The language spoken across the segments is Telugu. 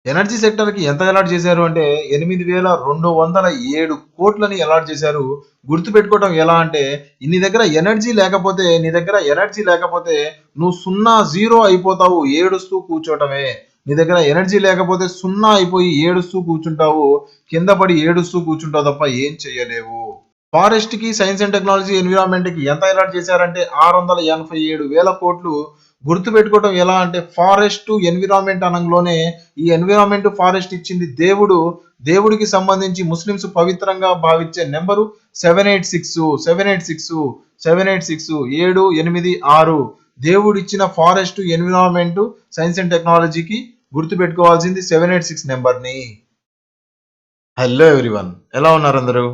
ఎనర్జీ సెక్టర్‌కి ఎంత అలాట్ చేశారు అంటే 8,207 కోట్లని అలాట్ చేశారు. గుర్తుపెట్టుకోవడం ఎలా అంటే నీ దగ్గర ఎనర్జీ లేకపోతే నువ్వు 0, 0 అయిపోతావు. ఏడుస్తూ కూర్చోవటమే. నీ దగ్గర ఎనర్జీ లేకపోతే 0 అయిపోయి ఏడుస్తూ కూర్చుంటావు. కింద పడి ఏడుస్తూ కూర్చుంటావు తప్ప ఏం చేయలేవు. ఫారెస్ట్‌కి, సైన్స్ అండ్ టెక్నాలజీ, ఎన్విరాన్మెంట్‌కి ఎంత అలాట్ చేశారంటే 687,000 కోట్లు. గుర్తుపెట్టుకోవటం ఎలా అంటే ఫారెస్ట్, ఎన్విరాన్మెంట్ అనంలోనే ఈ ఎన్విరాన్మెంట్, ఫారెస్ట్ ఇచ్చింది దేవుడు. దేవుడికి సంబంధించి ముస్లిమ్స్ పవిత్రంగా భావించే నెంబరు 786 786 786 786. దేవుడిచ్చిన ఫారెస్ట్, ఎన్విరాన్మెంట్, సైన్స్ అండ్ టెక్నాలజీకి గుర్తుపెట్టుకోవాల్సింది 786 నెంబర్‌ని. హలో ఎవ్రీవన్, ఎలా ఉన్నారు అందరూ?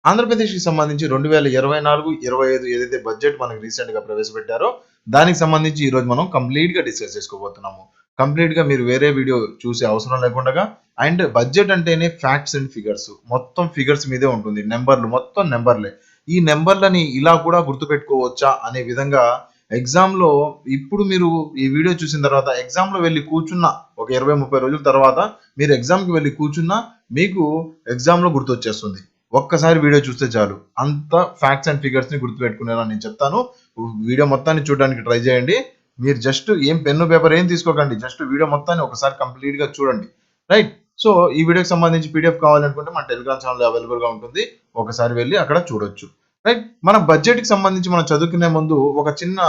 ఆంధ్రప్రదేశ్‌కి సంబంధించి 2024, 25 ఏదైతే బడ్జెట్ మనకి రీసెంట్‌గా ప్రవేశపెట్టారో, దానికి సంబంధించి ఈరోజు మనం కంప్లీట్‌గా డిస్కస్ చేసుకోబోతున్నాము. కంప్లీట్‌గా మీరు వేరే వీడియో చూసే అవసరం లేకుండగా అండ్ బడ్జెట్ అంటేనే ఫ్యాక్ట్స్ అండ్ ఫిగర్స్. మొత్తం ఫిగర్స్ మీదే ఉంటుంది. నంబర్‌లు మొత్తం నంబర్‌లే. ఈ నంబర్‌లని ఇలా కూడా గుర్తుపెట్టుకోవచ్చా అనే విధంగా ఎగ్జామ్‌లో ఇప్పుడు మీరు ఈ వీడియో చూసిన తర్వాత ఎగ్జామ్‌లో వెళ్లి కూర్చున్న ఒక 20, 30 రోజుల తర్వాత మీరు ఎగ్జామ్‌కి వెళ్లి కూర్చున్నా మీకు ఎగ్జామ్‌లో గుర్తొచ్చేస్తుంది. ఒక్కసారి వీడియో చూస్తే చాలు. అంత ఫ్యాక్ట్స్ అండ్ ఫిగర్స్‌ని గుర్తుపెట్టుకునేలా నేను చెప్తాను. వీడియో మొత్తాన్ని చూడడానికి ట్రై చేయండి. మీరు జస్ట్ ఏం పెన్ను, పేపర్ ఏం తీసుకోకండి. జస్ట్ వీడియో మొత్తాన్ని ఒకసారి కంప్లీట్‌గా చూడండి. రైట్. సో, ఈ వీడియోకి సంబంధించి పీడీఎఫ్ కావాలనుకుంటే మన టెలిగ్రామ్ ఛానెల్‌లో అవైలబుల్‌గా ఉంటుంది. ఒకసారి వెళ్లి అక్కడ చూడొచ్చు. రైట్. మన బడ్జెట్‌కి సంబంధించి మనం చదువుకునే ముందు ఒక చిన్న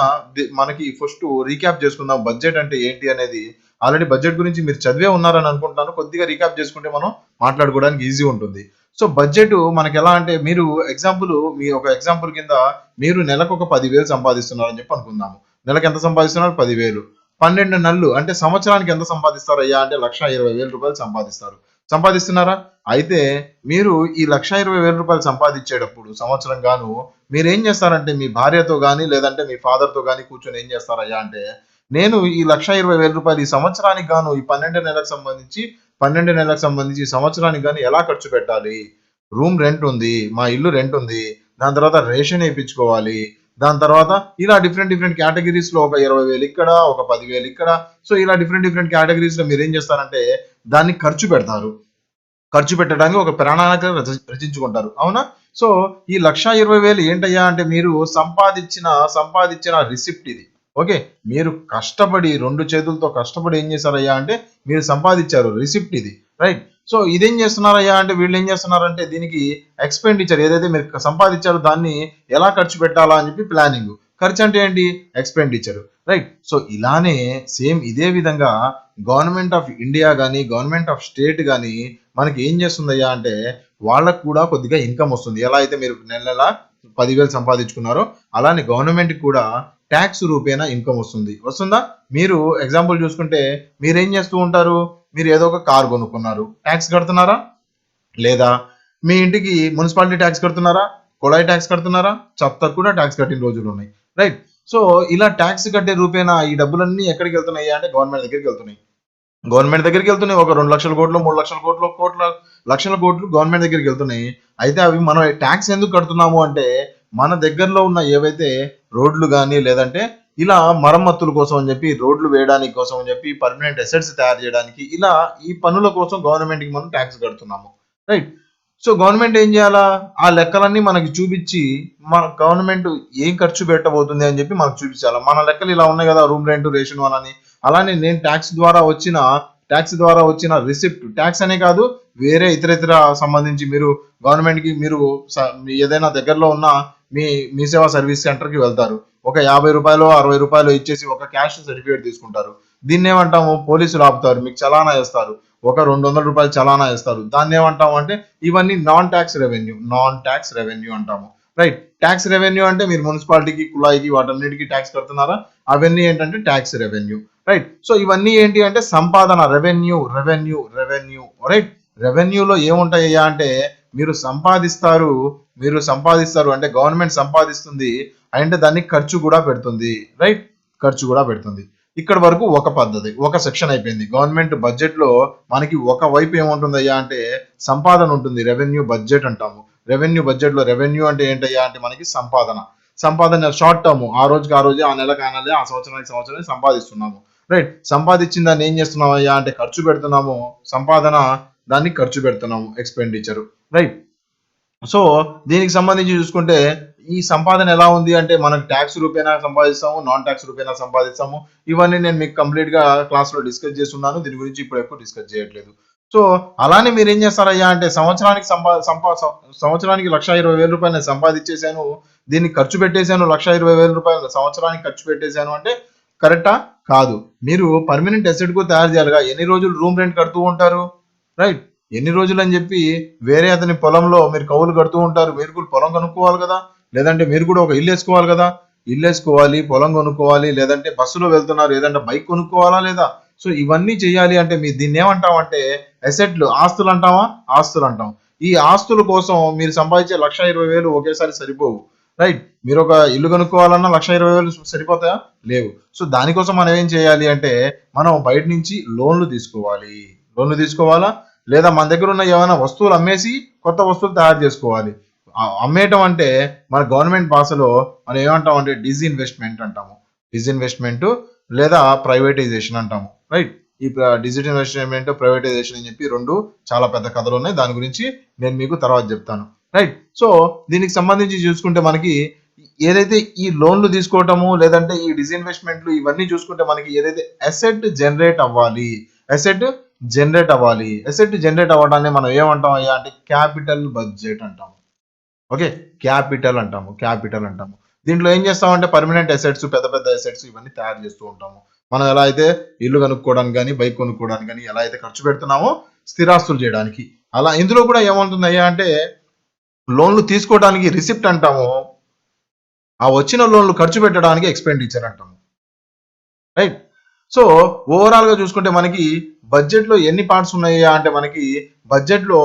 మనకి ఫస్ట్ రీక్యాప్ చేసుకుందాం. బడ్జెట్ అంటే ఏంటి అనేది. ఆల్రెడీ బడ్జెట్ గురించి మీరు చదివే ఉన్నారని అనుకుంటున్నాను. కొద్దిగా రీక్యాప్ చేసుకుంటే మనం మాట్లాడుకోవడానికి ఈజీ ఉంటుంది. సో బడ్జెట్ మనకి ఎలా అంటే మీరు మీ ఒక ఎగ్జాంపుల్ కింద మీరు నెలకు ఒక 10,000 సంపాదిస్తున్నారని చెప్పి అనుకుందాము. నెలకు ఎంత సంపాదిస్తున్నారు? 10,000. 12 నెలలు అంటే సంవత్సరానికి ఎంత సంపాదిస్తారయ్యా అంటే 1,20,000 రూపాయలు సంపాదిస్తారు. సంపాదిస్తున్నారా? అయితే మీరు ఈ 1,20,000 రూపాయలు సంపాదించేటప్పుడు సంవత్సరం గాను మీరేం చేస్తారంటే మీ భార్యతో గాని లేదంటే మీ ఫాదర్‌తో గాని కూర్చొని ఏం చేస్తారయ్యా అంటే నేను ఈ 1,20,000 రూపాయలు ఈ సంవత్సరానికి గాను ఈ 12 నెలలకు సంబంధించి ఈ సంవత్సరానికి గాని ఎలా ఖర్చు పెట్టాలి? రూమ్ రెంట్ ఉంది. మా ఇల్లు రెంట్ ఉంది. దాని తర్వాత రేషన్ ఏపిచ్చుకోవాలి. దాని తర్వాత ఇలా డిఫరెంట్ కేటగరీస్‌లో ఒక 20,000 ఇక్కడ, ఒక 10,000 ఇక్కడ. సో, ఇలా డిఫరెంట్ కేటగరీస్‌లో మీరేం చేస్తారంటే దాన్ని ఖర్చు పెడతారు. ఖర్చు పెట్టడానికి ఒక ప్రణాళిక రచించుకుంటారు. అవునా? సో, ఈ 1,20,000 ఏంటయ్యా అంటే మీరు సంపాదించిన రిసిప్ట్ ఇది. ఓకే. మీరు కష్టపడి 2 చేతులతో కష్టపడి ఏం చేశారయ్యా అంటే మీరు సంపాదించారు. రిసిప్ట్ ఇది. రైట్. సో, ఇదేం చేస్తున్నారయ్యా అంటే వీళ్ళేం చేస్తున్నారంటే దీనికి ఎక్స్‌పెండిచర్ ఏదైతే మీరు సంపాదించారో దాన్ని ఎలా ఖర్చు పెట్టాలా అని చెప్పి ప్లానింగ్. ఖర్చు అంటే ఏంటి? ఎక్స్‌పెండిచర్. రైట్. సో, ఇలానే సేమ్ ఇదే విధంగా గవర్నమెంట్ ఆఫ్ ఇండియా గాని, గవర్నమెంట్ ఆఫ్ స్టేట్ గాని మనకి ఏం చేస్తుందయ్యా అంటే వాళ్ళకి కూడా కొద్దిగా ఇన్కమ్ వస్తుంది. ఎలా అయితే మీరు నెల నెల 10,000 సంపాదించుకున్నారో అలానే గవర్నమెంట్ కూడా ట్యాక్స్ రూపేణా ఇన్కమ్ వస్తుంది. వస్తుందా? మీరు ఎగ్జాంపుల్ చూసుకుంటే మీరేం చేస్తూ ఉంటారు? మీరు ఏదో ఒక కార్ కొనుక్కున్నారు. ట్యాక్స్ కడుతున్నారా? లేదా? మీ ఇంటికి మున్సిపాలిటీ ట్యాక్స్ కడుతున్నారా? కుళాయి ట్యాక్స్ కడుతున్నారా? చెత్తకు కూడా ట్యాక్స్ కట్టిన రోజులు ఉన్నాయి. రైట్. సో, ఇలా ట్యాక్స్ కట్టే రూపేణా ఈ డబ్బులన్నీ ఎక్కడికి వెళ్తున్నాయి అంటే గవర్నమెంట్ దగ్గరికి వెళ్తున్నాయి. గవర్నమెంట్ దగ్గరికి వెళ్తున్నాయి. ఒక 2,00,000 కోట్లు, 3,00,000 కోట్లు, లక్షల కోట్లు గవర్నమెంట్ దగ్గరికి వెళ్తున్నాయి. అయితే అవి మనం ట్యాక్స్ ఎందుకు కడుతున్నాము అంటే మన దగ్గరలో ఉన్న ఏవైతే రోడ్లు గాని లేదంటే ఇలా మరమ్మతుల కోసం అని చెప్పి రోడ్లు వేయడానికి కోసం అని చెప్పి పర్మనెంట్ అసెట్స్ తయారు చేయడానికి ఇలా ఈ పనుల కోసం గవర్నమెంట్‌కి మనం ట్యాక్స్ కడుతున్నాము. రైట్. సో, గవర్నమెంట్ ఏం చేయాలా? ఆ లెక్కలన్నీ మనకి చూపించి మన గవర్నమెంట్ ఏం ఖర్చు పెట్టబోతుంది అని చెప్పి మనకు చూపించాలా. మన లెక్కలు ఇలా ఉన్నాయి కదా! రూమ్ రెంట్, రేషన్ అని. అలానే నేను ట్యాక్స్ ద్వారా వచ్చిన రిసిప్ట్ ట్యాక్స్ అనే కాదు వేరే ఇతర సంబంధించి మీరు గవర్నమెంట్‌కి మీరు మీ ఏదైనా దగ్గరలో ఉన్న మీ సేవా సర్వీస్ సెంటర్‌కి వెళ్తారు. ఒక రూ. 50, రూ. 60 ఇచ్చేసి ఒక క్యాష్ సర్టిఫికేట్ తీసుకుంటారు. దీన్నేమంటాము? పోలీసులు ఆపుతారు. మీకు చలానా ఏస్తారు. ఒక రూ. 200 చలానా ఏస్తారు. దాన్నేమంటాము అంటే ఇవన్నీ నాన్ టాక్స్ రెవెన్యూ అంటాము. రైట్. టాక్స్ రెవెన్యూ అంటే మీరు మున్సిపాలిటీకి, కుళాయికి వాటన్నిటికి టాక్స్ కడుతున్నారా? అవన్నీ ఏంటంటే టాక్స్ రెవెన్యూ. రైట్. సో, ఇవన్నీ ఏంటి అంటే సంపాదన రెవెన్యూ. రైట్. రెవెన్యూలో ఏముంటాయ్యా అంటే మీరు సంపాదిస్తారు అంటే గవర్నమెంట్ సంపాదిస్తుంది. అంటే దాన్ని ఖర్చు కూడా పెడుతుంది. రైట్. ఖర్చు కూడా పెడుతుంది. ఇక్కడ వరకు ఒక పద్ధతి. ఒక సెక్షన్ అయిపోయింది. గవర్నమెంట్ బడ్జెట్‌లో మనకి ఒక వైపు ఏముంటుందయ్యా అంటే సంపాదన ఉంటుంది. రెవెన్యూ బడ్జెట్ అంటాము. రెవెన్యూ బడ్జెట్‌లో రెవెన్యూ అంటే ఏంటయ్యా అంటే మనకి సంపాదన. సంపాదన షార్ట్ టర్మ్. ఆ రోజుకి ఆ రోజే, ఆ నెలకి ఆ నెలే, ఆ సంవత్సరానికి సంవత్సరమే సంపాదిస్తున్నాము. రైట్. సంపాదించిన దాన్ని ఏం చేస్తున్నామయ్యా అంటే ఖర్చు పెడుతున్నాము. సంపాదన దాన్ని ఖర్చు పెడుతున్నాము ఎక్స్‌పెండిచర్. రైట్. సో, దీనికి సంబంధించి చూసుకుంటే ఈ సంపాదన ఎలా ఉంది అంటే మనకు టాక్స్ రూపేణా సంపాదిస్తాము, నాన్ టాక్స్ రూపేణా సంపాదిస్తాము. ఇవన్నీ నేను మీకు కంప్లీట్‌గా క్లాస్‌లో డిస్కస్ చేసున్నాను. దీని గురించి ఇప్పుడు ఎక్కువ డిస్కస్ చేయట్లేదు. సో, అలానే మీరేం చేస్తారయ్యా అంటే సంవత్సరానికి సంవత్సరానికి రూ. 1,20,000 నేను సంపాదించేసాను. దీన్ని ఖర్చు పెట్టేసాను. రూ. 1,20,000 సంవత్సరానికి ఖర్చు పెట్టేసాను అంటే కరెక్టా? కాదు. మీరు పర్మనెంట్ అసెట్‌కు తయారు చేయాలిగా. ఎన్ని రోజులు రూమ్ రెంట్ కడుతూ ఉంటారు? రైట్. ఎన్ని రోజులని చెప్పి వేరే అతని పొలంలో మీరు కౌలు కడుతూ ఉంటారు. మీరు కూడా పొలం కొనుక్కోవాలి కదా! లేదంటే మీరు కూడా ఒక ఇల్లేసుకోవాలి కదా! ఇల్లేసుకోవాలి, పొలం కొనుక్కోవాలి, లేదంటే బస్సులో వెళ్తున్నారు, ఏదంటే బైక్ కొనుక్కోవాలా లేదా? సో, ఇవన్నీ చేయాలి అంటే దీన్నేమంటామంటే అసెట్‌లు ఆస్తులు అంటామా? ఆస్తులు అంటాం. ఈ ఆస్తుల కోసం మీరు సంపాదించే 1,20,000 ఒకేసారి సరిపోవు. రైట్. మీరొక ఇల్లు కొనుక్కోవాలన్నా 1,20,000 సరిపోతాయా? లేవు. సో, దానికోసం మనం ఏం చేయాలి అంటే మనం బయట నుంచి లోన్‌లు తీసుకోవాలి. లోన్‌లు తీసుకోవాలా? లేదా మన దగ్గర ఉన్న ఏమైనా వస్తువులు అమ్మేసి కొత్త వస్తువులు తయారు చేసుకోవాలి. అమ్మేయటం అంటే మన గవర్నమెంట్ భాషలో మనం ఏమంటాం అంటే డిస్ఇన్వెస్ట్‌మెంట్ అంటాము. డిస్ఇన్వెస్ట్‌మెంట్ లేదా ప్రైవేటైజేషన్ అంటాము. రైట్. ఈ డిస్ఇన్వెస్ట్‌మెంట్, ప్రైవేటైజేషన్ అని చెప్పి 2 చాలా పెద్ద కథలున్నాయి. దాని గురించి నేను మీకు తర్వాత చెప్తాను. రైట్. సో, దీనికి సంబంధించి చూసుకుంటే మనకి ఏదైతే ఈ లోన్‌లు తీసుకోవటము లేదంటే ఈ డిస్ఇన్వెస్ట్‌మెంట్‌లు ఇవన్నీ చూసుకుంటే మనకి ఏదైతే అసెట్ జనరేట్ అవ్వాలి. అసెట్ జనరేట్ అవ్వాలి. అసెట్ జనరేట్ అవ్వడాన్ని మనం ఏమంటాం అయ్యా అంటే క్యాపిటల్ బడ్జెట్ అంటాము. ఓకే. క్యాపిటల్ అంటాము. క్యాపిటల్ అంటాము. దీంట్లో ఏం చేస్తామంటే పర్మనెంట్ అసెట్స్, పెద్ద పెద్ద అసెట్స్ ఇవన్నీ తయారు చేస్తూ ఉంటాము. మనం ఎలా అయితే ఇల్లు కొనుక్కోవడానికి గాని, బైక్ కొనుక్కోవడానికి గాని ఎలా అయితే ఖర్చు పెడుతున్నామో స్థిరాస్తులు చేయడానికి. అలా ఇందులో కూడా ఏమవుతుందయ్యా అంటే లోన్‌లు తీసుకోవడానికి రిసిప్ట్ అంటాము. ఆ వచ్చిన లోన్‌లు ఖర్చు పెట్టడానికి ఎక్స్‌పెండిచర్ అంటాము. రైట్. సో, ఓవరాల్‌గా చూసుకుంటే మనకి బడ్జెట్‌లో ఎన్ని పార్ట్స్ ఉన్నాయా అంటే మనకి బడ్జెట్‌లో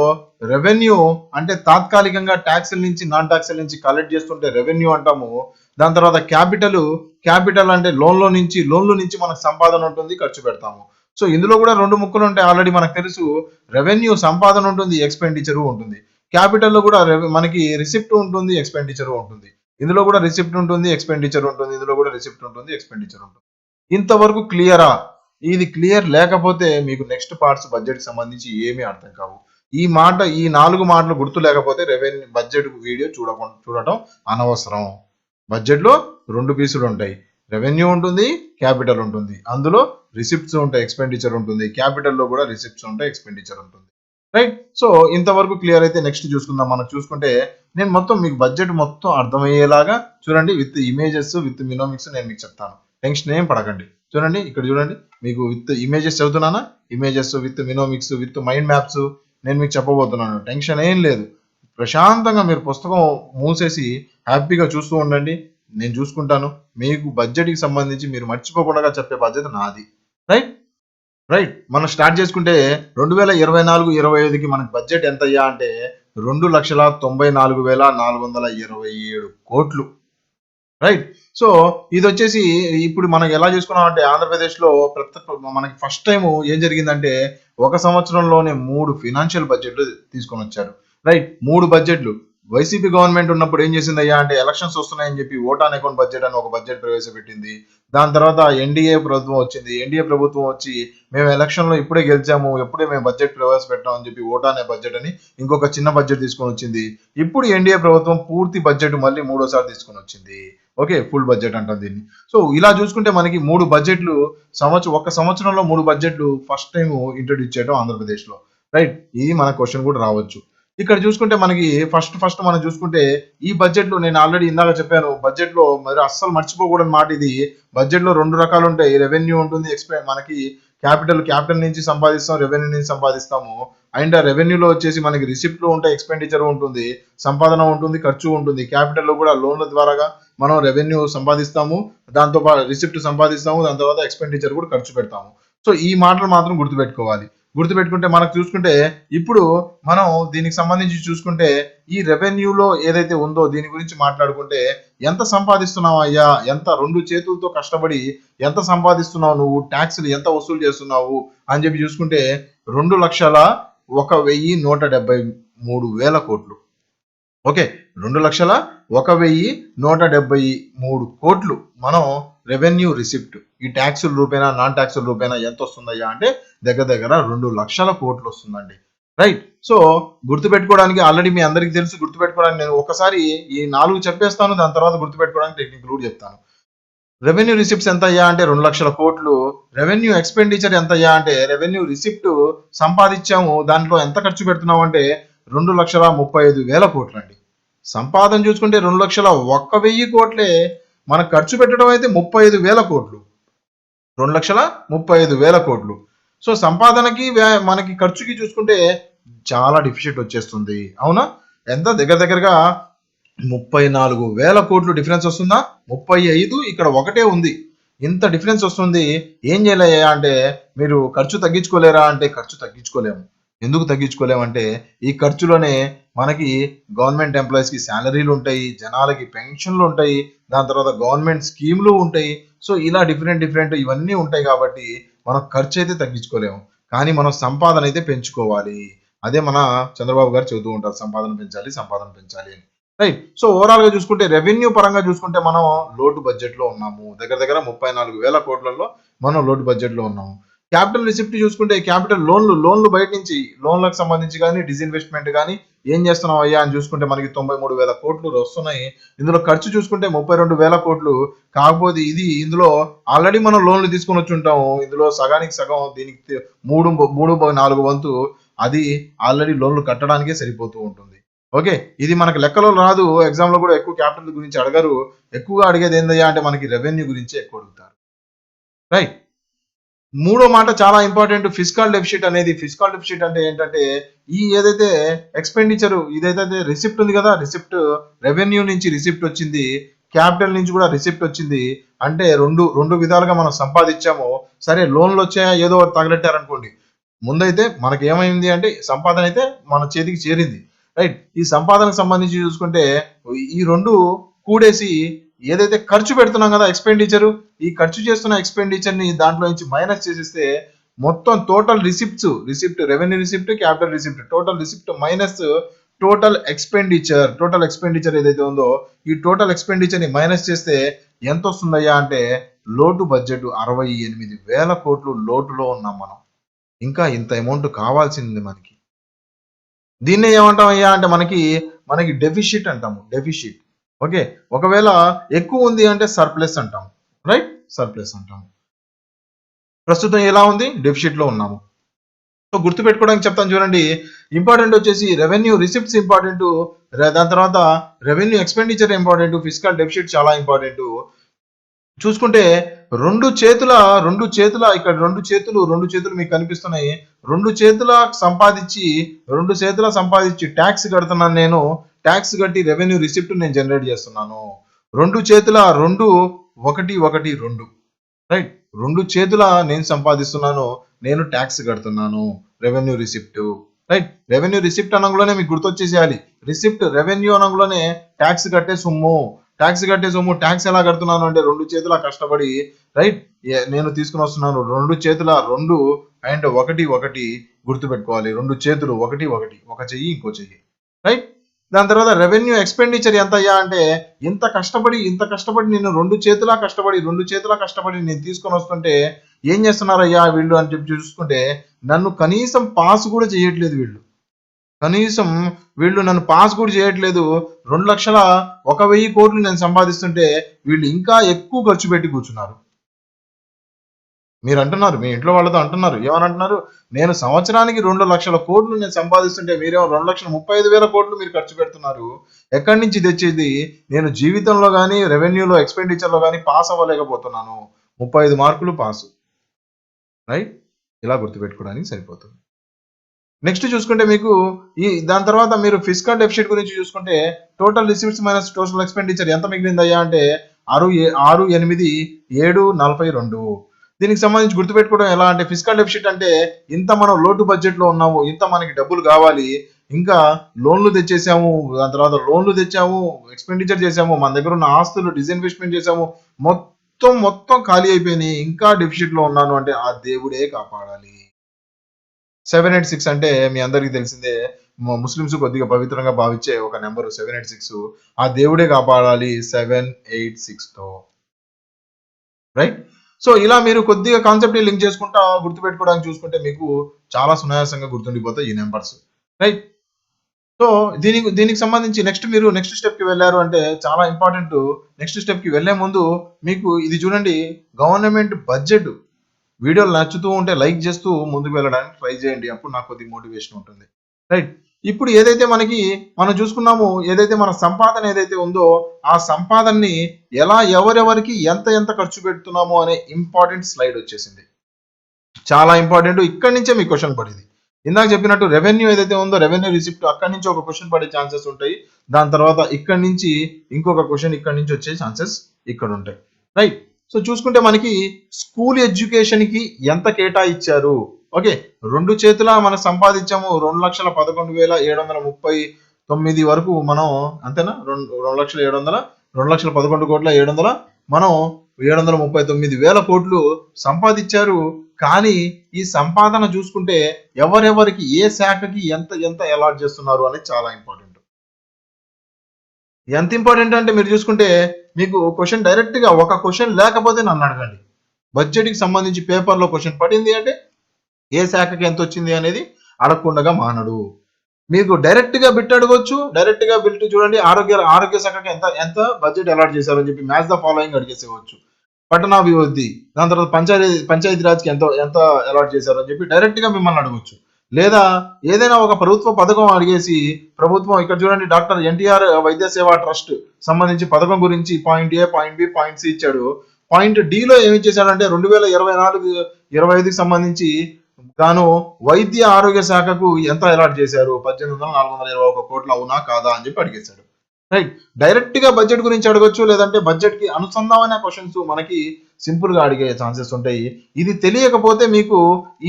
రెవెన్యూ అంటే తాత్కాలికంగా టాక్స్‌ల నుంచి, నాన్ టాక్స్‌ల నుంచి కలెక్ట్ చేస్తుంటే రెవెన్యూ అంటాము. దాని తర్వాత క్యాపిటల్ అంటే లోన్‌లో నుంచి మనకు సంపాదన ఉంటుంది, ఖర్చు పెడతాము. సో, ఇందులో కూడా 2 ముక్కలు ఉంటాయి. ఆల్రెడీ మనకు తెలుసు. రెవెన్యూ సంపాదన ఉంటుంది, ఎక్స్‌పెండిచర్ ఉంటుంది. క్యాపిటల్‌లో కూడా మనకి రిసిప్ట్ ఉంటుంది, ఎక్స్‌పెండిచర్ ఉంటుంది. ఇందులో కూడా రిసిప్ట్ ఉంటుంది, ఎక్స్‌పెండిచర్ ఉంటుంది. ఇందులో కూడా రిసిప్ట్ ఉంటుంది, ఎక్స్‌పెండిచర్ ఉంటుంది. ఇంతవరకు క్లియరా? ఇది క్లియర్ లేకపోతే మీకు నెక్స్ట్ పార్ట్స్ బడ్జెట్‌కి సంబంధించి ఏమీ అర్థం కావు. ఈ 4 మాటలు గుర్తు లేకపోతే బడ్జెట్ వీడియో చూడటం అనవసరం. బడ్జెట్‌లో 2 పీసులుంటాయి. రెవెన్యూ ఉంటుంది, క్యాపిటల్ ఉంటుంది. అందులో రిసిప్ట్స్ ఉంటాయి, ఎక్స్‌పెండిచర్ ఉంటుంది. క్యాపిటల్‌లో కూడా రిసిప్ట్స్ ఉంటాయి, ఎక్స్‌పెండిచర్ ఉంటుంది. రైట్. సో, ఇంతవరకు క్లియర్ అయితే నెక్స్ట్ చూసుకుందాం. మనం చూసుకుంటే నేను మొత్తం మీకు బడ్జెట్ మొత్తం అర్థమయ్యేలాగా చూడండి విత్ ఇమేజెస్, విత్ మినోమిక్స్ నేను మీకు చెప్తాను. టెన్షన్ ఏం పడకండి. చూడండి ఇక్కడ చూడండి. మీకు విత్ ఇమేజెస్ చదువుతున్నానా? Images with mnemonics, with mind maps నేను మీకు చెప్పబోతున్నాను. టెన్షన్ ఏం లేదు. ప్రశాంతంగా మీరు పుస్తకం మూసేసి హ్యాపీగా చూస్తూ ఉండండి. నేను చూసుకుంటాను. మీకు బడ్జెట్‌కి సంబంధించి మీరు మర్చిపోకుండా చెప్పే బాధ్యత నాది. రైట్? రైట్. మనం స్టార్ట్ చేసుకుంటే 2024, 25కి మనకు బడ్జెట్ ఎంతయ్యా అంటే 2,94,427 రైట్. సో, ఇదొచ్చేసి ఇప్పుడు మనం ఎలా చేసుకున్నామంటే ఆంధ్రప్రదేశ్‌లో మనకి ఫస్ట్ టైము ఏం జరిగిందంటే ఒక సంవత్సరంలోనే 3 ఫినాన్షియల్ బడ్జెట్‌లు తీసుకొనొచ్చారు. రైట్. 3 బడ్జెట్‌లు. వైసీపీ గవర్నమెంట్ ఉన్నప్పుడు ఏం చేసిందయ్యా అంటే ఎలక్షన్స్ వస్తున్నాయని చెప్పి ఓట్ ఆన్ అకౌంట్ బడ్జెట్ అని ఒక బడ్జెట్ ప్రవేశపెట్టింది. దాని తర్వాత ఎన్‌డీఏ ప్రభుత్వం వచ్చింది. ఎన్‌డీఏ ప్రభుత్వం వచ్చి మేము ఎలక్షన్‌లో ఇప్పుడే గెలిచాము. ఎప్పుడే మేము బడ్జెట్ ప్రవేశపెట్టాం అని చెప్పి ఓట్ అనే బడ్జెట్ అని ఇంకొక చిన్న బడ్జెట్ తీసుకొనొచ్చింది. ఇప్పుడు ఎన్‌డీఏ ప్రభుత్వం పూర్తి బడ్జెట్ మళ్ళీ మూడోసారి తీసుకొనొచ్చింది. ఓకే. ఫుల్ బడ్జెట్ అంటాం దీన్ని. సో, ఇలా చూసుకుంటే మనకి 3 బడ్జెట్‌లు ఒక సంవత్సరంలో 3 బడ్జెట్‌లు ఫస్ట్ టైమ్ ఇంట్రొడ్యూస్ చేయడం ఆంధ్రప్రదేశ్‌లో. రైట్. ఇది మన క్వెషన్ కూడా రావచ్చు. ఇక్కడ చూసుకుంటే మనకి ఫస్ట్ మనం చూసుకుంటే ఈ బడ్జెట్‌లో నేను ఆల్రెడీ ఇందాక చెప్పాను. బడ్జెట్‌లో మరి అస్సలు మర్చిపోకూడని మాట ఇది. బడ్జెట్‌లో 2 రకాలుంటాయి. రెవెన్యూ ఉంటుంది. మనకి క్యాపిటల్ నుంచి సంపాదిస్తాం. రెవెన్యూ నుంచి సంపాదిస్తాము. అండ్ రెవెన్యూలో వచ్చేసి మనకి రిసిప్ట్‌లు ఉంటాయి. ఎక్స్‌పెండిచర్ ఉంటుంది. సంపాదన ఉంటుంది. ఖర్చు ఉంటుంది. క్యాపిటల్‌లో కూడా లోన్‌ల ద్వారాగా మనం రెవెన్యూ సంపాదిస్తాము. దాంతో రిసిప్ట్ సంపాదిస్తాము. దాని తర్వాత ఎక్స్‌పెండిచర్ కూడా ఖర్చు పెడతాము. సో, ఈ మాటలు మాత్రం గుర్తుపెట్టుకోవాలి. గుర్తుపెట్టుకుంటే మనకు చూసుకుంటే ఇప్పుడు మనం దీనికి సంబంధించి చూసుకుంటే ఈ రెవెన్యూలో ఏదైతే ఉందో దీని గురించి మాట్లాడుకుంటే ఎంత సంపాదిస్తున్నావు అయ్యా? ఎంత 2 చేతులతో కష్టపడి ఎంత సంపాదిస్తున్నావు నువ్వు? టాక్స్‌లు ఎంత వసూలు చేస్తున్నావు? అని చెప్పి చూసుకుంటే 2,01,173,000 కోట్లు. ఓకే, 2,01,173 కోట్లు మనం రెవెన్యూ రిసిప్ట్ ఈ ట్యాక్సుల రూపేనా నాన్ ట్యాక్సుల రూపేనా ఎంత వస్తుందయ్యా అంటే దగ్గర దగ్గర 2,00,000 కోట్లు వస్తుందండి. రైట్. సో గుర్తుపెట్టుకోవడానికి ఆల్రెడీ మీ అందరికీ తెలుసు. గుర్తుపెట్టుకోవడానికి నేను ఒకసారి ఈ 4 చెప్పేస్తాను. దాని తర్వాత గుర్తుపెట్టుకోవడానికి టెక్నిక్ కూడా చెప్తాను. రెవెన్యూ రిసిప్ట్స్ ఎంత అయ్యా అంటే 2,00,000 కోట్లు. రెవెన్యూ ఎక్స్పెండిచర్ ఎంత అయ్యా అంటే రెవెన్యూ రిసిప్ట్ సంపాదించాము, దాంట్లో ఎంత ఖర్చు పెడుతున్నాం అంటే 2,35,000 కోట్లు అండి. సంపాదన చూసుకుంటే 2,01,000 కోట్లే, మన ఖర్చు పెట్టడం అయితే 35,000 కోట్లు. 2,35,000 కోట్లు. సో సంపాదనకి మనకి ఖర్చుకి చూసుకుంటే చాలా డిఫిసిట్ వచ్చేస్తుంది. అవునా? ఎంత దగ్గర దగ్గరగా 34,000 కోట్లు డిఫరెన్స్ వస్తుందా? 35 ఇక్కడ ఒకటే ఉంది. ఇంత డిఫరెన్స్ వస్తుంది. ఏం చేయాలయ్యా అంటే మీరు ఖర్చు తగ్గించుకోలేరా అంటే ఖర్చు తగ్గించుకోలేము. ఎందుకు తగ్గించుకోలేమంటే ఈ ఖర్చులోనే మనకి గవర్నమెంట్ ఎంప్లాయీస్కి శాలరీలు ఉంటాయి, జనాలకి పెన్షన్లు ఉంటాయి, దాని తర్వాత గవర్నమెంట్ స్కీమ్లు ఉంటాయి. సో ఇలా డిఫరెంట్ ఇవన్నీ ఉంటాయి కాబట్టి మనం ఖర్చు అయితే తగ్గించుకోలేము. కానీ మనం సంపాదన అయితే పెంచుకోవాలి. అదే మన చంద్రబాబు గారు చెబుతూ ఉంటారు, సంపాదన పెంచాలి అని. రైట్. సో ఓవరాల్ గా చూసుకుంటే రెవెన్యూ పరంగా చూసుకుంటే మనం లోటు బడ్జెట్ లో ఉన్నాము. దగ్గర దగ్గర 34,000 కోట్లలో మనం లోటు బడ్జెట్ లో ఉన్నాము. క్యాపిటల్ రిసిప్ట్ చూసుకుంటే క్యాపిటల్ లోన్లు బయట నుంచి లోన్లకు సంబంధించి కానీ డిస్ఇన్వెస్ట్మెంట్ కానీ ఏం చేస్తున్నాం అయ్యా అని చూసుకుంటే మనకి 93,000 కోట్లు వస్తున్నాయి. ఇందులో ఖర్చు చూసుకుంటే 32,000 కోట్లు. కాకపోతే ఇందులో ఆల్రెడీ మనం లోన్లు తీసుకొని వచ్చి ఉంటాము. ఇందులో సగానికి సగం దీనికి 3/4 వంతు అది ఆల్రెడీ లోన్లు కట్టడానికే సరిపోతూ ఉంటుంది. ఓకే, ఇది మనకి లెక్కలో రాదు. ఎగ్జామ్ లో కూడా ఎక్కువ క్యాపిటల్ గురించి అడగరు. ఎక్కువగా అడిగేది ఏందయ్యా అంటే మనకి రెవెన్యూ గురించి ఎక్కువ అడుగుతారు. రైట్. మూడో మాట చాలా ఇంపార్టెంట్, ఫిస్కల్ డెఫిసిట్ అనేది. ఫిస్కల్ డెఫిసిట్ అంటే ఏంటంటే ఈ ఏదైతే ఎక్స్పెండిచర్ ఇదైతే రిసిప్ట్ ఉంది కదా, రిసిప్ట్ రెవెన్యూ నుంచి రిసిప్ట్ వచ్చింది, క్యాపిటల్ నుంచి కూడా రిసిప్ట్ వచ్చింది. అంటే రెండు విధాలుగా మనం సంపాదించాము. సరే లోన్లు వచ్చాయా ఏదో తగలెట్టారనుకోండి, ముందైతే మనకి ఏమైంది అంటే సంపాదన అయితే మన చేతికి చేరింది. రైట్. ఈ సంపాదనకు సంబంధించి చూసుకుంటే ఈ రెండు కూడేసి ఏదైతే ఖర్చు పెడుతున్నాం కదా ఎక్స్పెండిచర్, ఈ ఖర్చు చేస్తున్న ఎక్స్పెండిచర్ ని దాంట్లో నుంచి మైనస్ చేసేస్తే మొత్తం total receipt revenue receipt capital receipt total receipt minus total expenditure ఏదైతే ఉందో ఈ టోటల్ ఎక్స్పెండిచర్ ని మైనస్ చేస్తే ఎంత వస్తుందయ్యా అంటే లోటు బడ్జెట్ 68,000 కోట్లు లోటులో ఉన్నాం మనం. ఇంకా ఇంత అమౌంట్ కావాల్సింది మనకి. దీన్నే ఏమంటాం అయ్యా అంటే మనకి డెఫిషిట్ అంటాము. డెఫిషిట్. ఓకే, ఒకవేళ ఎక్కువ ఉంది అంటే సర్ప్లస్ అంటాము. రైట్, సర్ప్లస్ అంటాము. ప్రస్తుతం ఎలా ఉంది? డెఫిషిట్ లో ఉన్నాము. సో గుర్తుపెట్టుకోవడానికి చెప్తాను చూడండి. ఇంపార్టెంట్ వచ్చేసి రెవెన్యూ రిసిప్ట్స్ ఇంపార్టెంట్, దాని తర్వాత revenue expenditure important, fiscal deficit చాలా ఇంపార్టెంట్. చూసుకుంటే రెండు చేతుల ఇక్కడ రెండు చేతులు మీకు కనిపిస్తున్నాయి. రెండు చేతుల సంపాదించి ట్యాక్స్ కడుతున్నాను నేను. ట్యాక్స్ కట్టి రెవెన్యూ రిసిప్ట్ నేను జనరేట్ చేస్తున్నాను. రెండు చేతుల 2 రైట్. రెండు చేతుల నేను సంపాదిస్తున్నాను, నేను ట్యాక్స్ కడుతున్నాను. Revenue receipt. Right. Revenue receipt అనగానే మీకు గుర్తొచ్చేసేయాలి. రిసిప్ట్ రెవెన్యూ అనగానే ట్యాక్స్ కట్టే సొమ్ము. ట్యాక్స్ ఎలా కడుతున్నాను అంటే రెండు చేతుల కష్టపడి, రైట్, నేను తీసుకుని వస్తున్నాను. రెండు చేతుల అండ్ ఒకటి గుర్తుపెట్టుకోవాలి. రెండు చేతులు ఒకటి, ఒక చెయ్యి ఇంకో చెయ్యి. రైట్. దాని తర్వాత రెవెన్యూ ఎక్స్పెండిచర్ ఎంత అయ్యా అంటే ఇంత కష్టపడి నేను రెండు చేతుల కష్టపడి నేను తీసుకొని వస్తుంటే ఏం చేస్తున్నారయ్యా వీళ్ళు అని చెప్పి చూసుకుంటే నన్ను కనీసం పాస్ కూడా చేయట్లేదు వీళ్ళు. నన్ను పాస్ కూడా చేయట్లేదు. 2,01,000 కోట్లు నేను సంపాదిస్తుంటే వీళ్ళు ఇంకా ఎక్కువ ఖర్చు పెట్టి కూర్చున్నారు. మీరు అంటున్నారు, మీ ఇంట్లో వాళ్ళతో అంటున్నారు, ఏమని అంటున్నారు? నేను సంవత్సరానికి 2,00,000 కోట్లు నేను సంపాదిస్తుంటే మీరేమో 2,35,000 కోట్లు మీరు ఖర్చు పెడుతున్నారు. ఎక్కడి నుంచి తెచ్చేది? నేను జీవితంలో కానీ రెవెన్యూలో ఎక్స్పెండిచర్లో కానీ పాస్ అవ్వలేకపోతున్నాను. 35 మార్కులు పాసు. రైట్. ఇలా గుర్తుపెట్టుకోవడానికి సరిపోతుంది. నెక్స్ట్ చూసుకుంటే మీకు దాని తర్వాత మీరు ఫిస్కల్ డెఫిసిట్ గురించి చూసుకుంటే total receipts minus total expenditure ఎంత మిగిలిందయ్యా అంటే 6,8,7,42. దీనికి సంబంధించి గుర్తుపెట్టుకోవడం ఎలా అంటే ఫిస్కల్ డెఫిసిట్ అంటే ఇంత మనం లోటు బడ్జెట్ లో ఉన్నాము, ఇంత మనకి డబ్బులు కావాలి, ఇంకా లోన్లు తెచ్చేసాము, దాని తర్వాత లోన్లు తెచ్చాము, ఎక్స్పెండిచర్ చేసాము, మన దగ్గర ఉన్న ఆస్తులు డిస్ఇన్వెస్ట్మెంట్ చేసాము, మొత్తం ఖాళీ అయిపోయినాయి, ఇంకా డెఫిసిట్ లో ఉన్నాను అంటే ఆ దేవుడే కాపాడాలి. 786 అంటే మీ అందరికీ తెలిసిందే, ముస్లిమ్స్ కొద్దిగా పవిత్రంగా భావించే ఒక నెంబర్ 786. ఆ దేవుడే కాపాడాలి 786 తో. రైట్. సో ఇలా మీరు కొద్దిగా కాన్సెప్ట్ లింక్ చేసుకుంటా గుర్తుపెట్టుకోవడానికి చూసుకుంటే మీకు చాలా సునాయాసంగా గుర్తుండిపోతాయి ఈ నెంబర్స్. రైట్. సో దీనికి సంబంధించి నెక్స్ట్ స్టెప్ కి వెళ్ళారు అంటే చాలా ఇంపార్టెంట్. నెక్స్ట్ స్టెప్ కి వెళ్లే ముందు మీకు ఇది చూడండి, గవర్నమెంట్ బడ్జెట్. వీడియోలు నచ్చుతూ ఉంటే లైక్ చేస్తూ ముందుకు వెళ్ళడానికి ట్రై చేయండి. అప్పుడు నాకు కొద్దిగా మోటివేషన్ ఉంటుంది. రైట్. ఇప్పుడు ఏదైతే మనం చూసుకున్నామో, ఏదైతే మన సంపాదన ఏదైతే ఉందో ఆ సంపాదనని ఎలా ఎవరెవరికి ఎంత ఎంత ఖర్చు పెడుతున్నామో అనే ఇంపార్టెంట్ స్లైడ్ వచ్చేసింది. చాలా ఇంపార్టెంట్. ఇక్కడి నుంచే మీకు క్వశ్చన్ పడింది. ఇందాక చెప్పినట్టు రెవెన్యూ ఏదైతే ఉందో రెవెన్యూ రిసిప్ట్ అక్కడి నుంచి ఒక క్వశ్చన్ పడే ఛాన్సెస్ ఉంటాయి. దాని తర్వాత ఇక్కడి నుంచి ఇంకొక క్వశ్చన్ ఇక్కడి నుంచి వచ్చే ఛాన్సెస్ ఇక్కడ ఉంటాయి. రైట్. సో చూసుకుంటే మనకి స్కూల్ ఎడ్యుకేషన్ కి ఎంత కేటాయించారు. ఓకే, రెండు చేతుల మనం సంపాదించాము 2,11,739 వరకు మనం, అంతేనా? 2,11,700 మనం 739,000 కోట్లు సంపాదించారు. కానీ ఈ సంపాదన చూసుకుంటే ఎవరెవరికి ఏ శాఖకి ఎంత ఎంత అలాట్ చేస్తున్నారు అనేది చాలా ఇంపార్టెంట్. ఎంత ఇంపార్టెంట్ అంటే మీరు చూసుకుంటే మీకు క్వశ్చన్ డైరెక్ట్ గా ఒక క్వశ్చన్ లేకపోతే నన్ను అడగండి. బడ్జెట్ కి సంబంధించి పేపర్లో క్వశ్చన్ పడింది అంటే ఏ శాఖకి ఎంత వచ్చింది అనేది అడగకుండా మానడు. మీకు డైరెక్ట్ గా బిట్ అడగొచ్చు. డైరెక్ట్ గా బిట్ చూడండి, ఆరోగ్య శాఖకి ఎంత ఎంత బడ్జెట్ అలాట్ చేశారు అని చెప్పి మ్యాచ్ ద ఫాలోయింగ్ అడిగేసేవచ్చు. పట్టణాభివృద్ధి, దాని తర్వాత పంచాయతీ రాజ్కి ఎంత అలాట్ చేశారు అని చెప్పి డైరెక్ట్ గా మిమ్మల్ని అడగొచ్చు. లేదా ఏదైనా ఒక ప్రభుత్వ పథకం అడిగేసి, ప్రభుత్వం ఇక్కడ చూడండి డాక్టర్ ఎన్టీఆర్ వైద్య సేవా ట్రస్ట్ సంబంధించి పథకం గురించి పాయింట్ ఏ, పాయింట్ బి, పాయింట్ సి ఇచ్చాడు. పాయింట్ డిలో ఏమి ఇచ్చేసాడంటే 2024-25కి సంబంధించి తాను వైద్య ఆరోగ్య శాఖకు ఎంత అలాట్ చేశారు, 18,421 కోట్లు, అవునా కాదా అని చెప్పి అడిగేశాడు. రైట్. డైరెక్ట్ గా బడ్జెట్ గురించి అడగొచ్చు, లేదంటే బడ్జెట్ కి అనుసంధానమైన క్వశ్చన్స్ మనకి సింపుల్ గా అడిగే ఛాన్సెస్ ఉంటాయి. ఇది తెలియకపోతే మీకు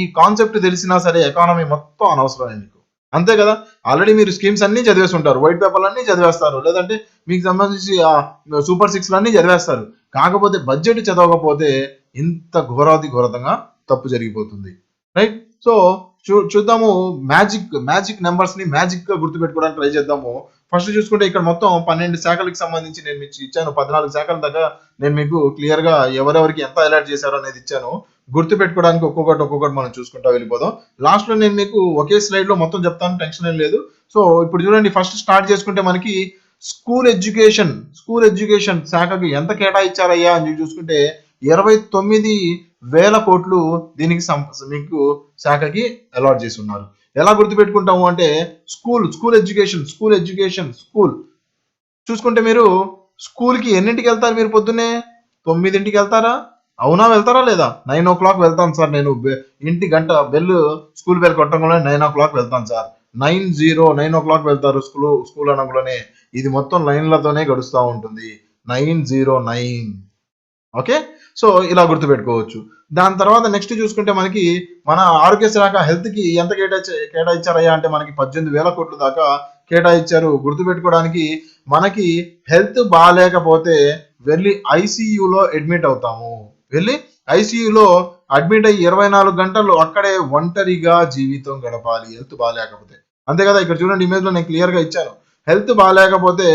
ఈ కాన్సెప్ట్ తెలిసినా సరే ఎకానమీ మొత్తం అనవసరమే మీకు. అంతే కదా. ఆల్రెడీ మీరు స్కీమ్స్ అన్ని చదివేసి ఉంటారు, వైట్ పేపర్లు అన్ని చదివేస్తారు, లేదంటే మీకు సంబంధించి సూపర్ 6 అన్ని చదివేస్తారు. కాకపోతే బడ్జెట్ చదవకపోతే ఇంత ఘోరంగా తప్పు జరిగిపోతుంది. రైట్. సో చూద్దాము, మ్యాజిక్ నెంబర్స్ ని మ్యాజిక్ గా గుర్తుపెట్టుకోవడానికి ట్రై చేద్దాము. ఫస్ట్ చూసుకుంటే ఇక్కడ మొత్తం 12 శాఖలకు సంబంధించి నేను మీకు ఇచ్చాను. 14 శాఖల దాకా నేను మీకు క్లియర్ గా ఎవరెవరికి ఎంత అలాట్ చేశారో అనేది ఇచ్చాను. గుర్తు పెట్టుకోవడానికి ఒక్కొక్కటి మనం చూసుకుంటా వెళ్ళిపోదాం. లాస్ట్ లో నేను మీకు ఒకే స్లైడ్ లో మొత్తం చెప్తాను, టెన్షన్ ఏం లేదు. సో ఇప్పుడు చూడండి, ఫస్ట్ స్టార్ట్ చేసుకుంటే మనకి స్కూల్ ఎడ్యుకేషన్ శాఖకి ఎంత కేటాయించారయ్యా అని చూసుకుంటే 29,000 కోట్లు దీనికి మీకు శాఖకి అలాట్ చేసి ఉన్నారు. ఎలా గుర్తుపెట్టుకుంటాము అంటే స్కూల్ ఎడ్యుకేషన్ చూసుకుంటే మీరు స్కూల్ కి ఎన్నింటికి వెళ్తారు? మీరు పొద్దున్నే 9ంటికి వెళ్తారా? అవునా, వెళ్తారా లేదా? 9 o'clock వెళ్తాను సార్, నేను ఇంటి గంట స్కూల్ బెల్ కొట్టంగానే 9 o'clock వెళ్తాను సార్. 9 o'clock వెళ్తారు స్కూల్ అనగానే. ఇది మొత్తం లైన్లతోనే గడుస్తూ ఉంటుంది. 909. ఓకే. సో ఇలా గుర్తుపెట్టుకోవచ్చు. దాని తర్వాత నెక్స్ట్ చూసుకుంటే మనకి మన ఆరోగ్య శాఖ హెల్త్ కి ఎంత కేటాయించారయ్యా అంటే మనకి 18,000 కోట్ల దాకా కేటాయించారు. గుర్తుపెట్టుకోవడానికి మనకి హెల్త్ బాగాలేకపోతే వెళ్ళి ఐసీయూలో అడ్మిట్ అవుతాము. ఐసీయూలో అడ్మిట్ అయ్యి 24 గంటలు అక్కడే ఒంటరిగా జీవితం గడపాలి హెల్త్ బాగాలేకపోతే. అంతే కదా. ఇక్కడ చూడండి, ఇమేజ్ లో నేను క్లియర్ గా ఇచ్చాను. హెల్త్ బాగాలేకపోతే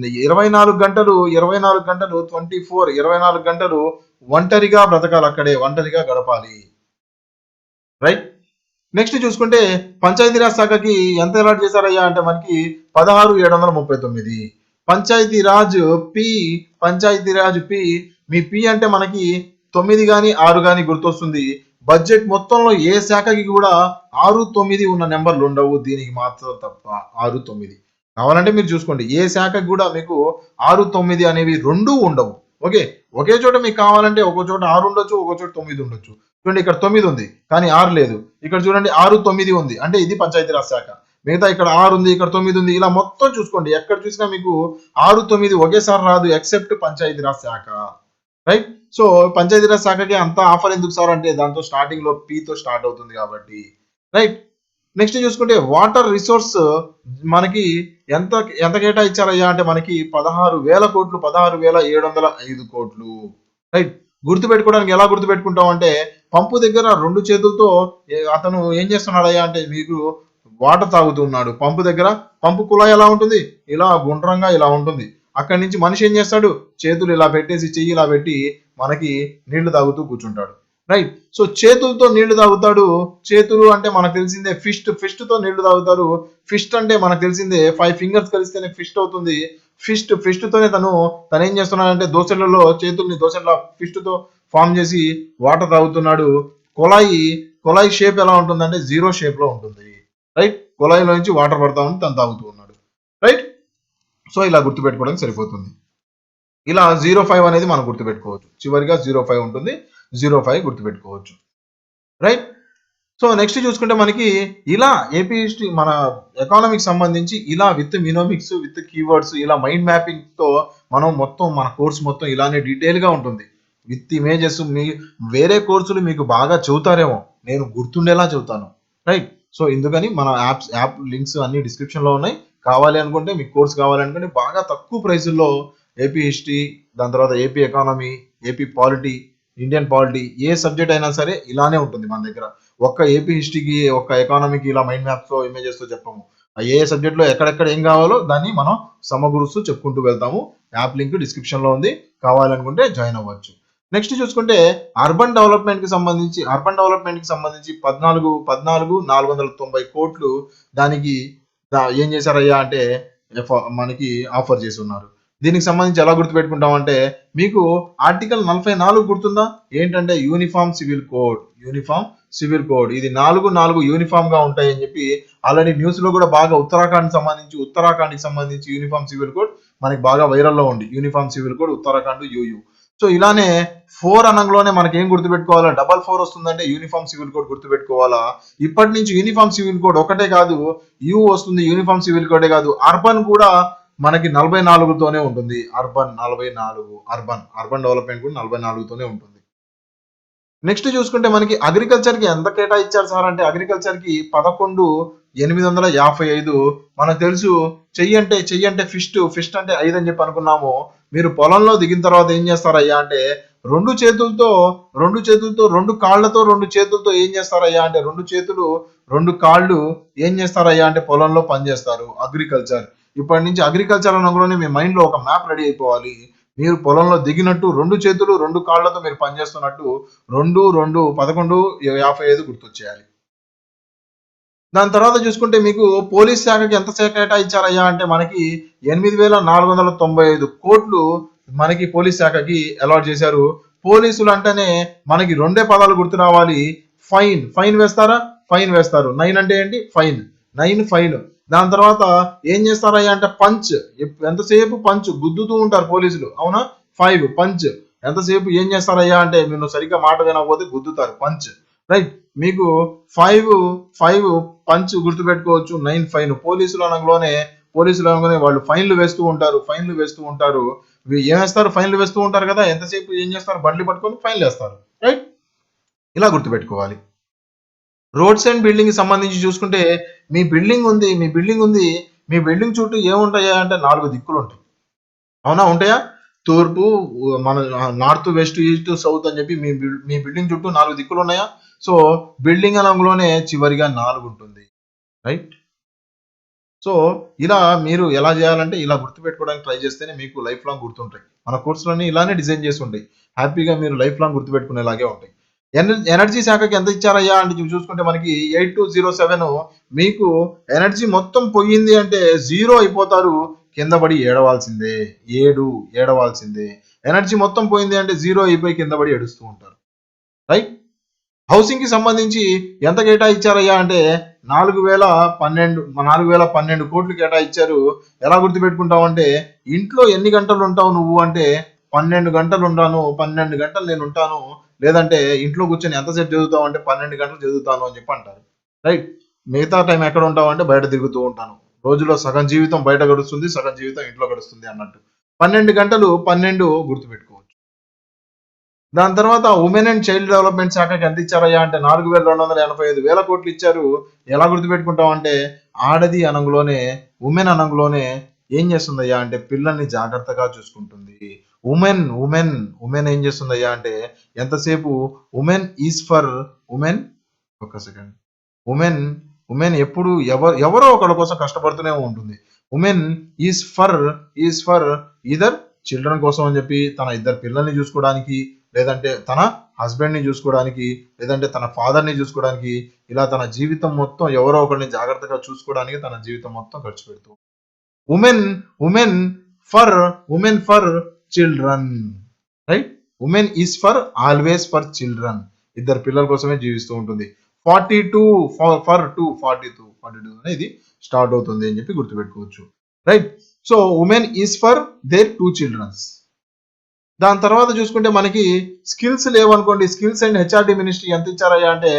24 గంటలు 24 గంటలు ఒంటరిగా బ్రతకాలి, అక్కడే ఒంటరిగా గడపాలి. రైట్. నెక్స్ట్ చూసుకుంటే పంచాయతీరాజ్ శాఖకి ఎంత అలాట్ చేశారయ్యా అంటే మనకి 16,739. పంచాయతీరాజ్ పి మీ పి అంటే మనకి 9 కానీ 6 కానీ గుర్తొస్తుంది. బడ్జెట్ మొత్తంలో ఏ శాఖకి కూడా 6, 9 ఉన్న నెంబర్లు ఉండవు, దీనికి మాత్రం తప్ప 6, 9. కావాలంటే మీరు చూసుకోండి, ఏ శాఖకి కూడా మీకు 6, 9 అనేవి రెండూ ఉండవు. ఓకే. ఒకే చోట మీకు కావాలంటే ఒక చోట 6 ఉండొచ్చు, ఒక చోట 9 ఉండొచ్చు. చూడండి, ఇక్కడ 9 ఉంది కానీ 6 లేదు. ఇక్కడ చూడండి 6, 9 ఉంది, అంటే ఇది పంచాయతీరాజ్ శాఖ. మిగతా ఇక్కడ 6 ఉంది, ఇక్కడ 9 ఉంది. ఇలా మొత్తం చూసుకోండి, ఎక్కడ చూసినా మీకు 6, 9 ఒకేసారి రాదు, ఎక్సెప్ట్ పంచాయతీరాజ్ శాఖ. రైట్. సో పంచాయతీరాజ్ శాఖకి అంత ఆఫర్ ఎందుకు సార్ అంటే దాంతో స్టార్టింగ్ లో పీతో స్టార్ట్ అవుతుంది కాబట్టి. రైట్. నెక్స్ట్ చూసుకుంటే వాటర్ రిసోర్స్ మనకి ఎంత కేటాయించారయ్యా అంటే మనకి 16,000 కోట్లు, 16,705 కోట్లు. రైట్. గుర్తుపెట్టుకోవడానికి ఎలా గుర్తుపెట్టుకుంటాం అంటే పంపు దగ్గర 2 చేతులతో అతను ఏం చేస్తున్నాడయ్యా అంటే మీకు వాటర్ తాగుతున్నాడు. పంపు దగ్గర పంపు కుళాయి ఎలా ఉంటుంది, ఇలా గుండ్రంగా ఇలా ఉంటుంది. అక్కడి నుంచి మనిషి ఏం చేస్తాడు, చేతులు ఇలా పెట్టేసి చెయ్యి ఇలా పెట్టి మనకి నీళ్లు తాగుతూ కూర్చుంటాడు. రైట్. సో చేతులతో నీళ్లు తాగుతాడు. చేతులు అంటే మనకు తెలిసిందే ఫిస్ట్ తో నీళ్లు తాగుతారు. ఫిస్ట్ అంటే మనకు తెలిసిందే 5 ఫింగర్స్ కలిస్తేనే ఫిస్ట్ అవుతుంది. ఫిస్ట్ తోనే తను ఏం చేస్తున్నాడంటే దోశలలో చేతుల్ని దోశల ఫిస్ట్ తో ఫామ్ చేసి వాటర్ తాగుతున్నాడు. కొలాయి షేప్ ఎలా ఉంటుందంటే జీరో షేప్ లో ఉంటుంది. రైట్. కొలాయిలో నుంచి వాటర్ పడతా ఉంటే తను తాగుతూ ఉన్నాడు. రైట్. సో ఇలా గుర్తుపెట్టుకోవడానికి సరిపోతుంది. ఇలా 05 అనేది మనం గుర్తుపెట్టుకోవచ్చు. చివరిగా 05 ఉంటుంది. 05 గుర్తుపెట్టుకోవచ్చు. రైట్. సో నెక్స్ట్ చూసుకుంటే మనకి ఇలా ఏపీ హిస్టరీ మన ఎకానమిక్ సంబంధించి ఇలా విత్ మినోమిక్స్ విత్ కీవర్డ్స్ ఇలా మైండ్ మ్యాపింగ్ తో మనం మొత్తం మన కోర్స్ మొత్తం ఇలానే డీటెయిల్ గా ఉంటుంది. విత్ ఇమేజెస్ వేరే కోర్సులు మీకు బాగా చెబుతారేమో, నేను గుర్తుండేలా చెబుతాను. రైట్. సో ఎందుకని మన యాప్ లింక్స్ అన్ని డిస్క్రిప్షన్ లో ఉన్నాయి. కావాలి అనుకుంటే మీకు కోర్స్ కావాలి అనుకుంటే బాగా తక్కువ ప్రైసుల్లో ఏపీ హిస్టరీ, దాని తర్వాత AP economy, AP polity, Indian polity ఏ సబ్జెక్ట్ అయినా సరే ఇలానే ఉంటుంది మన దగ్గర. ఒక్క ఏపీ హిస్టరీకి ఒక్క ఎకానమీకి ఇలా మైండ్ మ్యాప్స్ తో ఇమేజెస్ తో చెప్పము. ఏ సబ్జెక్ట్ లో ఎక్కడెక్కడ ఏం కావాలో దాన్ని మనం సమకూరుస్తూ చెప్పుకుంటూ వెళ్తాము. యాప్ లింక్ డిస్క్రిప్షన్ లో ఉంది, కావాలనుకుంటే జాయిన్ అవ్వచ్చు. నెక్స్ట్ చూసుకుంటే అర్బన్ డెవలప్మెంట్ కి సంబంధించి 14,490 కోట్లు దానికి ఏం చేశారయ్యా అంటే మనకి ఆఫర్ చేసి ఉన్నారు. దీనికి సంబంధించి ఎలా గుర్తుపెట్టుకుంటామంటే మీకు ఆర్టికల్ 44 గుర్తుందా, ఏంటంటే యూనిఫామ్ సివిల్ కోడ్. ఇది 4 యూనిఫామ్ గా ఉంటాయి అని చెప్పి ఆల్రెడీ న్యూస్ లో కూడా బాగా ఉత్తరాఖండ్ కి సంబంధించి యూనిఫామ్ సివిల్ కోడ్ మనకి బాగా వైరల్ లో ఉంది. Uniform civil code Uttarakhand యూయూ. So ఇలానే 4 అనంలోనే మనకి ఏం గుర్తుపెట్టుకోవాలా, 4 వస్తుందంటే యూనిఫామ్ సివిల్ కోడ్ గుర్తుపెట్టుకోవాలా. ఇప్పటి నుంచి యూనిఫామ్ సివిల్ కోడ్ ఒకటే కాదు, యూ వస్తుంది, యూనిఫామ్ సివిల్ కోడే కాదు, అర్బన్ కూడా మనకి 44తోనే ఉంటుంది. అర్బన్ 44, అర్బన్ డెవలప్మెంట్ కూడా 44తోనే ఉంటుంది. నెక్స్ట్ చూసుకుంటే మనకి అగ్రికల్చర్ కి ఎంత కేటాయించారు సార్ అంటే అగ్రికల్చర్ కి 11,855. మనకు తెలుసు చెయ్యంటే ఫిస్ట్ అంటే 5 అని చెప్పి అనుకున్నాము. మీరు పొలంలో దిగిన తర్వాత ఏం చేస్తారయ్యా అంటే రెండు చేతులతో 2 కాళ్ళతో 2 చేతులతో ఏం చేస్తారయ్యా అంటే 2 చేతులు 2 కాళ్ళు ఏం చేస్తారయ్యా అంటే పొలంలో పనిచేస్తారు. అగ్రికల్చర్. ఇప్పటి నుంచి అగ్రికల్చర్ అనగానే మీ మైండ్ లో ఒక మ్యాప్ రెడీ అయిపోవాలి. మీరు పొలంలో దిగినట్టు 2 చేతులు 2 కాళ్ళతో మీరు పనిచేస్తున్నట్టు 2, 2, 11,55 గుర్తొచ్చేయాలి. దాని తర్వాత చూసుకుంటే మీకు పోలీస్ శాఖకి ఎంత కేటాయించారయ్యా అంటే మనకి 8,495 కోట్లు మనకి పోలీస్ శాఖకి అలాట్ చేశారు. పోలీసులు అంటేనే మనకి 2 పదాలు గుర్తు రావాలి. ఫైన్ వేస్తారా, ఫైన్ వేస్తారు. 9 అంటే ఏంటి, ఫైన్. దాని తర్వాత ఏం చేస్తారయ్యా అంటే పంచ్, ఎంతసేపు పంచ్ గుద్దుతూ ఉంటారు పోలీసులు, అవునా. 5 పంచ్, ఎంతసేపు ఏం చేస్తారయ్యా అంటే మీరు సరిగ్గా మాట వినకపోతే గుద్దుతారు, పంచ్. రైట్. మీకు 5 పంచ్ గుర్తుపెట్టుకోవచ్చు. 9 ఫైన్. పోలీసులు అనగానే వాళ్ళు ఫైన్లు వేస్తూ ఉంటారు. ఏం వేస్తారు, ఫైన్లు వేస్తూ ఉంటారు కదా, ఎంతసేపు ఏం చేస్తారు, బండ్లు పట్టుకొని ఫైన్లు వేస్తారు. రైట్. ఇలా గుర్తుపెట్టుకోవాలి. రోడ్స్ అండ్ బిల్డింగ్ సంబంధించి చూసుకుంటే మీ బిల్డింగ్ ఉంది, మీ బిల్డింగ్ చుట్టూ ఏముంటాయా అంటే 4 దిక్కులు ఉంటాయి, అవునా. ఉంటాయా, తూర్పు, మన నార్త్, వెస్ట్, ఈస్ట్, సౌత్ అని చెప్పి మీ బిల్డింగ్ చుట్టూ 4 దిక్కులు ఉన్నాయా. సో బిల్డింగ్ అనంలోనే చివరిగా 4 ఉంటుంది. రైట్. సో ఇలా మీరు ఎలా చేయాలంటే ఇలా గుర్తుపెట్టుకోవడానికి ట్రై చేస్తేనే మీకు లైఫ్ లాంగ్ గుర్తుంటాయి. మన కోర్సులన్నీ ఇలానే డిజైన్ చేసి ఉంటాయి. హ్యాపీగా మీరు లైఫ్ లాంగ్ గుర్తుపెట్టుకునేలాగే ఉంటాయి. ఎనర్జీ శాఖకి ఎంత ఇచ్చారయ్యా అంటే చూసుకుంటే మనకి 8207. మీకు ఎనర్జీ మొత్తం పోయింది అంటే 0 అయిపోతారు, కింద పడి ఏడవాల్సిందే. ఎనర్జీ మొత్తం పోయింది అంటే 0 అయిపోయి కింద పడి ఏడుస్తూ ఉంటారు. రైట్. హౌసింగ్ కి సంబంధించి ఎంత కేటాయించారయ్యా అంటే 4,012 కోట్లు కేటాయించారు. ఎలా గుర్తుపెట్టుకుంటావు అంటే ఇంట్లో ఎన్ని గంటలు ఉంటావు నువ్వు అంటే 12 గంటలు ఉంటాను, 12 గంటలు నేను ఉంటాను. లేదంటే ఇంట్లో కూర్చొని ఎంతసేపు చదువుతావు అంటే 12 గంటలు చదువుతాను అని చెప్పి అంటారు. రైట్. మిగతా టైం ఎక్కడ ఉంటావు అంటే బయట తిరుగుతూ ఉంటాను. రోజులో సగం జీవితం బయట గడుస్తుంది, సగం జీవితం ఇంట్లో గడుస్తుంది అన్నట్టు. 12 గంటలు 12 గుర్తుపెట్టుకోవచ్చు. దాని తర్వాత ఉమెన్ అండ్ చైల్డ్ డెవలప్మెంట్ శాఖకి ఎంత ఇచ్చారయ్యా అంటే 4,285 కోట్లు ఇచ్చారు. ఎలా గుర్తుపెట్టుకుంటాం అంటే ఆడది అనంగులోనే, ఉమెన్ అనంగులోనే ఏం చేస్తుందయ్యా అంటే పిల్లల్ని జాగ్రత్తగా చూసుకుంటుంది. ఉమెన్ ఏం చేస్తుందయ్యా అంటే ఎంతసేపు ఉమెన్ ఈజ్ ఫర్ ఉమెన్, ఒక్క సెకండ్, ఉమెన్ ఉమెన్ ఎప్పుడు ఎవరో ఒకళ్ళ కోసం కష్టపడుతూనే ఉంటుంది. Women is for either children కోసం అని చెప్పి, తన ఇద్దరు పిల్లల్ని చూసుకోవడానికి, లేదంటే తన హస్బెండ్ ని చూసుకోవడానికి, లేదంటే తన ఫాదర్ ని చూసుకోవడానికి, ఇలా తన జీవితం మొత్తం ఎవరో ఒకరిని జాగ్రత్తగా చూసుకోవడానికి తన జీవితం మొత్తం ఖర్చు పెడుతూ women women for children, right. Women is always for children, ఇద్దరు పిల్లల కోసమే జీవిస్తూ ఉంటుంది. 42 అనేది స్టార్ట్ అవుతుంది అని చెప్పి గుర్తుపెట్టుకోవచ్చు, right. So women is for their 2 childrens. దాని తర్వాత చూసుకుంటే మనకి స్కిల్స్ లేవనుకోండి, స్కిల్స్ అండ్ హెచ్ఆర్డి మినిస్ట్రీ ఎంత ఇచ్చారయ్యా అంటే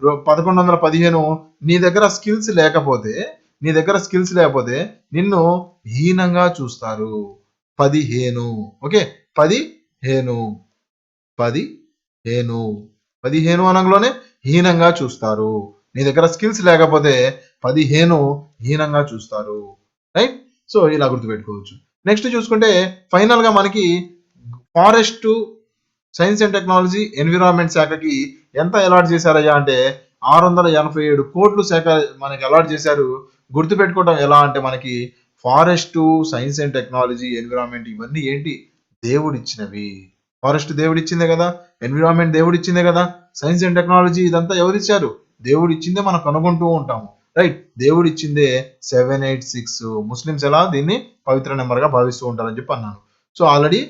1115. నీ దగ్గర స్కిల్స్ లేకపోతే నిన్ను హీనంగా చూస్తారు. 15. ఓకే, 15 అనగానే హీనంగా చూస్తారు. నీ దగ్గర స్కిల్స్ లేకపోతే 15 హీనంగా చూస్తారు, రైట్. సో ఇలా గుర్తుపెట్టుకోవచ్చు. నెక్స్ట్ చూసుకుంటే ఫైనల్ గా మనకి forest, science and technology, environment శాఖకి ఎంత అలాట్ చేశారయ్యా అంటే 687 కోట్లు శాఖ మనకి అలాట్ చేశారు. గుర్తుపెట్టుకోవడం ఎలా అంటే మనకి forest, science and technology, environment ఇవన్నీ ఏంటి, దేవుడిచ్చినవి. ఫారెస్ట్ దేవుడిచ్చిందే కదా, ఎన్విరాన్మెంట్ దేవుడిచ్చిందే కదా, సైన్స్ అండ్ టెక్నాలజీ ఇదంతా ఎవరిచ్చారు, దేవుడిచ్చిందే మనం కనుగొంటూ ఉంటాము, రైట్. దేవుడిచ్చిందే 786. ముస్లిమ్స్ ఎలా దీన్ని పవిత్ర నెంబర్ గా భావిస్తూ ఉంటారని చెప్పి అన్నాను. సో ఆల్రెడీ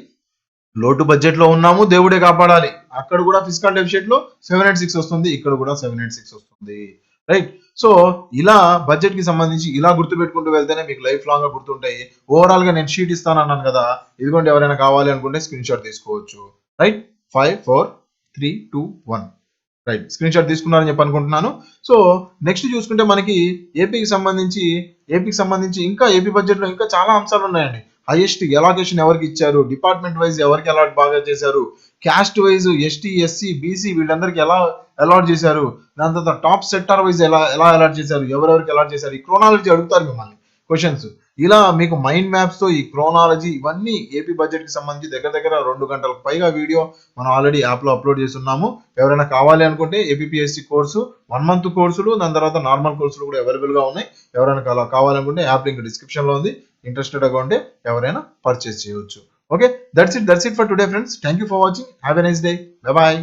లోటు బడ్జెట్ లో ఉన్నాము, దేవుడే కాపాడాలి. అక్కడ కూడా ఫిజికల్ డెఫిషిట్ లో 786 వస్తుంది, ఇక్కడ కూడా 786 వస్తుంది, రైట్. సో ఇలా బడ్జెట్ కి సంబంధించి ఇలా గుర్తుపెట్టుకుంటూ వెళ్తేనే మీకు లైఫ్ లాంగ్ గా గుర్తుంటాయి. ఓవరాల్ గా నేను షీట్ ఇస్తాను అన్నాను కదా, ఇదిగోండి, ఎవరైనా కావాలి అనుకుంటే స్క్రీన్ షాట్ తీసుకోవచ్చు, రైట్. 5 4 3 2 1, రైట్. స్క్రీన్ షాట్ తీసుకున్నారని చెప్పి అనుకుంటున్నాను. సో నెక్స్ట్ చూసుకుంటే మనకి ఏపీకి సంబంధించి ఇంకా ఏపీ బడ్జెట్ లో ఇంకా చాలా అంశాలు ఉన్నాయండి. హైయెస్ట్ ఎలాగేషన్ ఎవరికి ఇచ్చారు, డిపార్ట్మెంట్ వైజ్ ఎవరికి అలాట్ బాగా చేశారు, caste wise ST SC BC వీళ్ళందరికీ ఎలా అలాట్ చేశారు, దాని తర్వాత టాప్ సెక్టార్ వైజ్ ఎలా అలాట్ చేశారు, ఎవరెవరికి అలాట్ చేశారు, ఈ క్రోనాలజీ అడుగుతారు మిమ్మల్ని క్వశ్చన్స్. ఇలా మీకు మైండ్ మ్యాప్స్ తో ఈ క్రోనాలజీ ఇవన్నీ ఏపీ బడ్జెట్ కి సంబంధించి దగ్గర 2 గంటలకు పైగా వీడియో మనం ఆల్రెడీ యాప్ లో అప్లోడ్ చేస్తున్నాము. ఎవరైనా కావాలి అనుకుంటే ఏపీఎస్సి కోర్సు 1 month కోర్సులు, దాని తర్వాత నార్మల్ కోర్సులు కూడా అవైలబుల్ గా ఉన్నాయి. ఎవరైనా కావాలనుకుంటే యాప్ లింక్ డిస్క్రిప్షన్ లో ఉంది. ఇంట్రెస్టెడ్ గా ఉంటే ఎవరైనా పర్చేస్ చేయవచ్చు. Okay, that's it for today friends. Thank you for watching. Have a nice day. Bye bye.